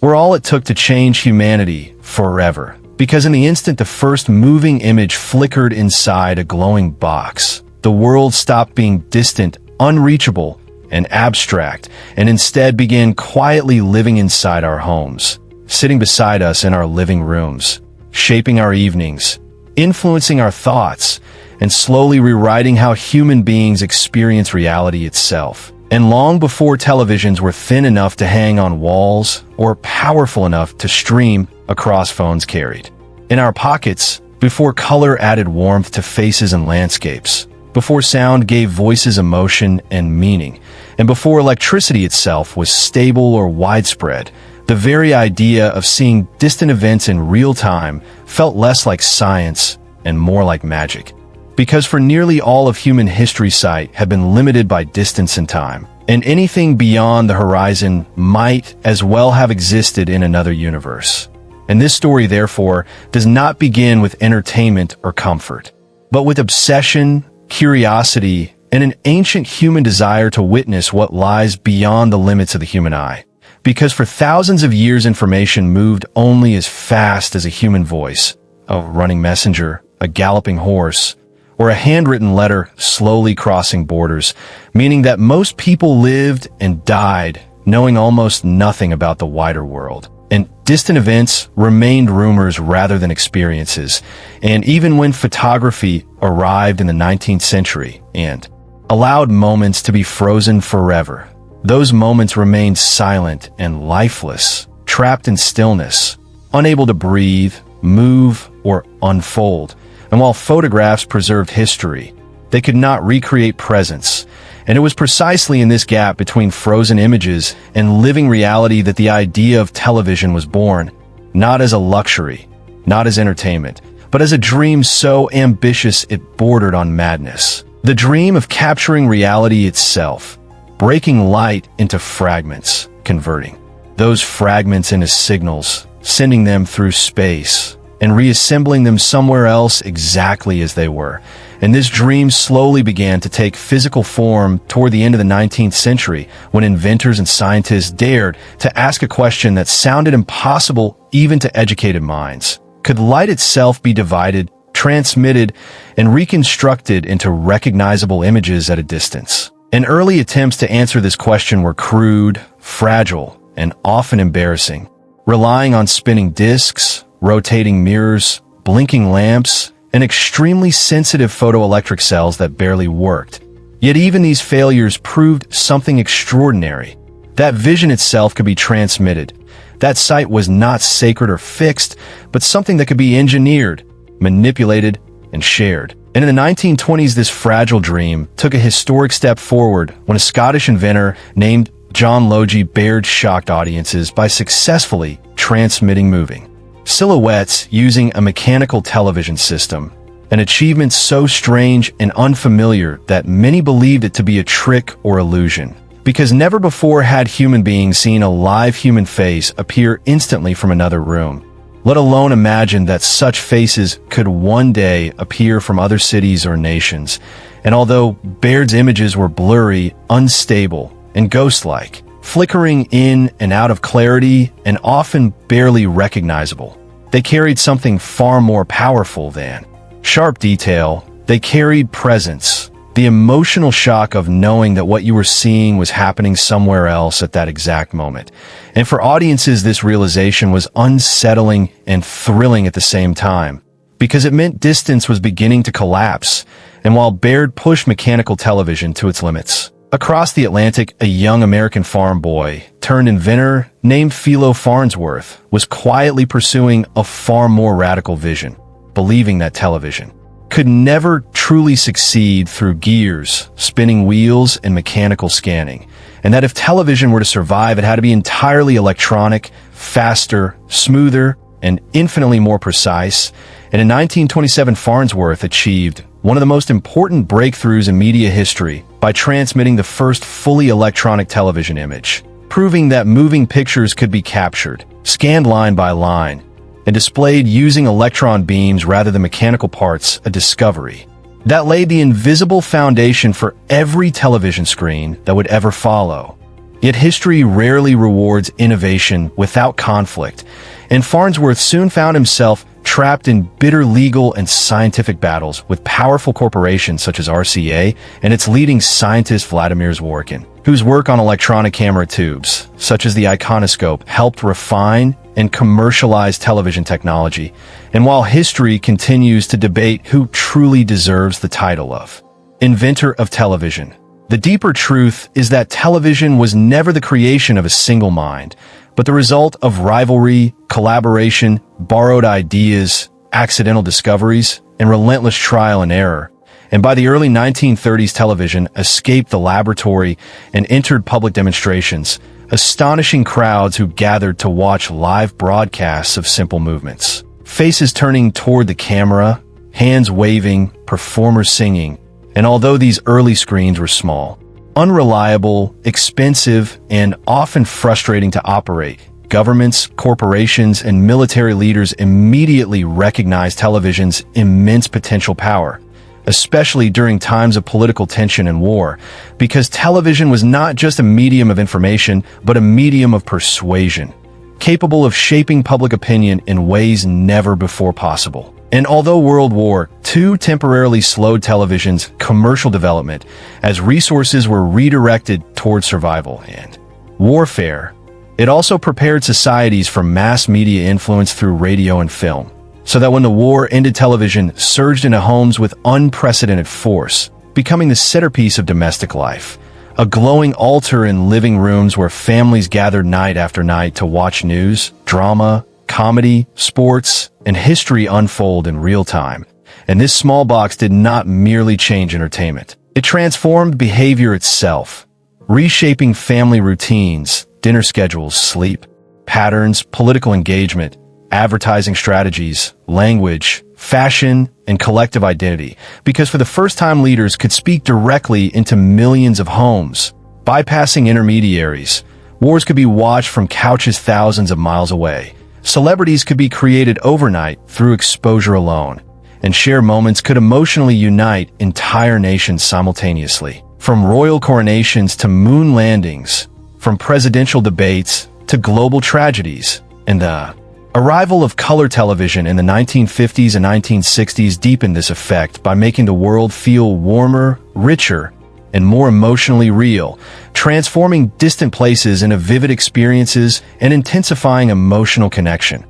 were all it took to change humanity forever. Because in the instant the first moving image flickered inside a glowing box, the world stopped being distant, unreachable, and abstract, and instead began quietly living inside our homes, sitting beside us in our living rooms, shaping our evenings, influencing our thoughts, and slowly rewriting how human beings experience reality itself. And long before televisions were thin enough to hang on walls or powerful enough to stream across phones carried in our pockets, before color added warmth to faces and landscapes, before sound gave voices emotion and meaning, and before electricity itself was stable or widespread, the very idea of seeing distant events in real time felt less like science and more like magic. Because for nearly all of human history, sight had been limited by distance and time, and anything beyond the horizon might as well have existed in another universe. And this story, therefore, does not begin with entertainment or comfort, but with obsession, curiosity, and an ancient human desire to witness what lies beyond the limits of the human eye. Because for thousands of years, information moved only as fast as a human voice, a running messenger, a galloping horse, or a handwritten letter slowly crossing borders, meaning that most people lived and died knowing almost nothing about the wider world. And distant events remained rumors rather than experiences. And even when photography arrived in the 19th century and allowed moments to be frozen forever, those moments remained silent and lifeless, trapped in stillness, unable to breathe, move, or unfold. And while photographs preserved history, they could not recreate presence. And it was precisely in this gap between frozen images and living reality that the idea of television was born, not as a luxury, not as entertainment, but as a dream so ambitious it bordered on madness. The dream of capturing reality itself, breaking light into fragments, converting those fragments into signals, sending them through space, and reassembling them somewhere else exactly as they were. And this dream slowly began to take physical form toward the end of the 19th century, when inventors and scientists dared to ask a question that sounded impossible even to educated minds. Could light itself be divided, transmitted, and reconstructed into recognizable images at a distance? And early attempts to answer this question were crude, fragile, and often embarrassing, relying on spinning discs, rotating mirrors, blinking lamps, and extremely sensitive photoelectric cells that barely worked. Yet even these failures proved something extraordinary. That vision itself could be transmitted. That sight was not sacred or fixed, but something that could be engineered, manipulated, and shared. And in the 1920s, this fragile dream took a historic step forward when a Scottish inventor named John Logie Baird shocked audiences by successfully transmitting moving silhouettes using a mechanical television system, an achievement so strange and unfamiliar that many believed it to be a trick or illusion, because never before had human beings seen a live human face appear instantly from another room, let alone imagine that such faces could one day appear from other cities or nations. And although Baird's images were blurry, unstable, and ghost-like, flickering in and out of clarity and often barely recognizable, they carried something far more powerful than sharp detail. They carried presence, the emotional shock of knowing that what you were seeing was happening somewhere else at that exact moment. And for audiences, this realization was unsettling and thrilling at the same time, because it meant distance was beginning to collapse. And while Baird pushed mechanical television to its limits, across the Atlantic, a young American farm boy turned inventor named Philo Farnsworth was quietly pursuing a far more radical vision, believing that television could never truly succeed through gears, spinning wheels, and mechanical scanning, and that if television were to survive, it had to be entirely electronic, faster, smoother, and infinitely more precise. And in 1927, Farnsworth achieved one of the most important breakthroughs in media history by transmitting the first fully electronic television image, proving that moving pictures could be captured, scanned line by line, and displayed using electron beams rather than mechanical parts, a discovery that laid the invisible foundation for every television screen that would ever follow. Yet history rarely rewards innovation without conflict, and Farnsworth soon found himself trapped in bitter legal and scientific battles with powerful corporations such as RCA and its leading scientist Vladimir Zworykin, whose work on electronic camera tubes, such as the iconoscope, helped refine and commercialize television technology. And while history continues to debate who truly deserves the title of inventor of television, the deeper truth is that television was never the creation of a single mind, but the result of rivalry, collaboration, borrowed ideas, accidental discoveries, and relentless trial and error. And by the early 1930s, television escaped the laboratory and entered public demonstrations, astonishing crowds who gathered to watch live broadcasts of simple movements. Faces turning toward the camera, hands waving, performers singing. And although these early screens were small, unreliable, expensive, and often frustrating to operate, governments, corporations, and military leaders immediately recognized television's immense potential power, especially during times of political tension and war, because television was not just a medium of information, but a medium of persuasion, capable of shaping public opinion in ways never before possible. And although World War II temporarily slowed television's commercial development as resources were redirected toward survival and warfare, it also prepared societies for mass media influence through radio and film, so that when the war ended, television surged into homes with unprecedented force, becoming the centerpiece of domestic life, a glowing altar in living rooms where families gathered night after night to watch news, drama, comedy, sports, and history unfold in real time. And this small box did not merely change entertainment. It transformed behavior itself, reshaping family routines, dinner schedules, sleep patterns, political engagement, advertising strategies, language, fashion, and collective identity. Because for the first time, leaders could speak directly into millions of homes, bypassing intermediaries. Wars could be watched from couches thousands of miles away. Celebrities could be created overnight through exposure alone, and shared moments could emotionally unite entire nations simultaneously. From royal coronations to moon landings, from presidential debates to global tragedies, and the arrival of color television in the 1950s and 1960s deepened this effect by making the world feel warmer, richer, and more emotionally real, transforming distant places into vivid experiences and intensifying emotional connection,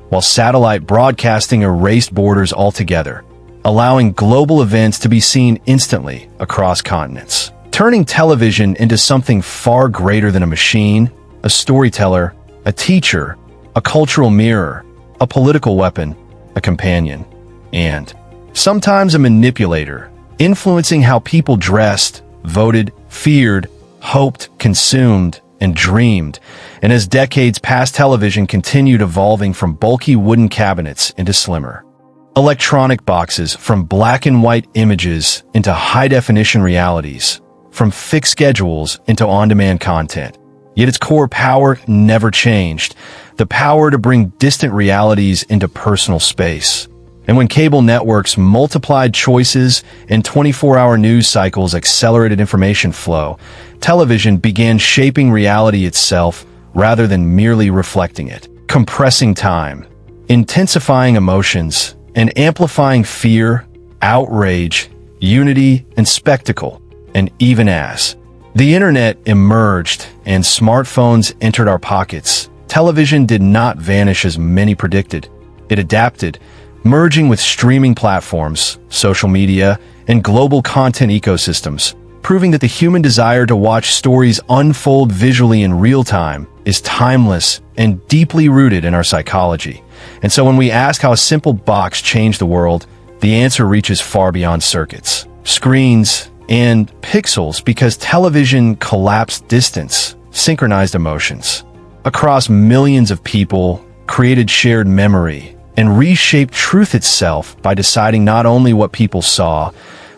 while satellite broadcasting erased borders altogether, allowing global events to be seen instantly across continents, turning television into something far greater than a machine, a storyteller, a teacher, a cultural mirror, a political weapon, a companion, and sometimes a manipulator, influencing how people dressed, voted, feared, hoped, consumed, and dreamed. And as decades passed, television continued evolving from bulky wooden cabinets into slimmer electronic boxes, from black and white images into high-definition realities, from fixed schedules into on-demand content. Yet its core power never changed, the power to bring distant realities into personal space. And when cable networks multiplied choices and 24-hour news cycles accelerated information flow, television began shaping reality itself rather than merely reflecting it, compressing time, intensifying emotions, and amplifying fear, outrage, unity, and spectacle. And even as the internet emerged and smartphones entered our pockets, television did not vanish as many predicted. It adapted, merging with streaming platforms, social media, and global content ecosystems, proving that the human desire to watch stories unfold visually in real time is timeless and deeply rooted in our psychology. And so when we ask how a simple box changed the world, the answer reaches far beyond circuits, screens, and pixels, because television collapsed distance, synchronized emotions across millions of people, created shared memory, and reshaped truth itself by deciding not only what people saw,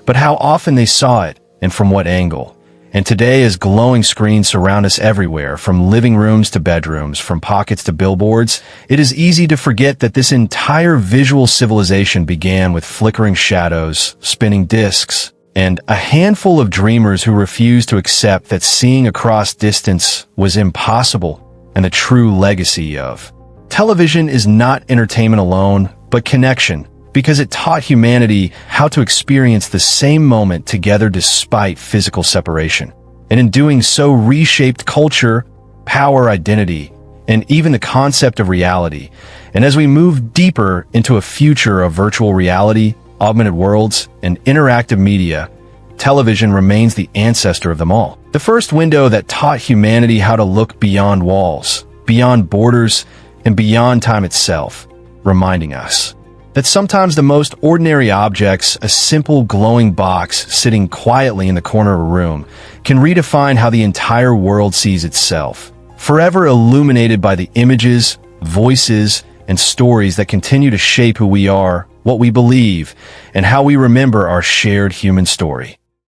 but how often they saw it and from what angle. And today, as glowing screens surround us everywhere, from living rooms to bedrooms, from pockets to billboards, it is easy to forget that this entire visual civilization began with flickering shadows, spinning discs, and a handful of dreamers who refused to accept that seeing across distance was impossible, and the true legacy of television is not entertainment alone, but connection, because it taught humanity how to experience the same moment together despite physical separation. And in doing so, reshaped culture, power, identity, and even the concept of reality. And as we move deeper into a future of virtual reality, augmented worlds, and interactive media, television remains the ancestor of them all. The first window that taught humanity how to look beyond walls, beyond borders, and beyond time itself, reminding us that sometimes the most ordinary objects, a simple glowing box sitting quietly in the corner of a room, can redefine how the entire world sees itself, forever illuminated by the images, voices, and stories that continue to shape who we are, what we believe, and how we remember our shared human story.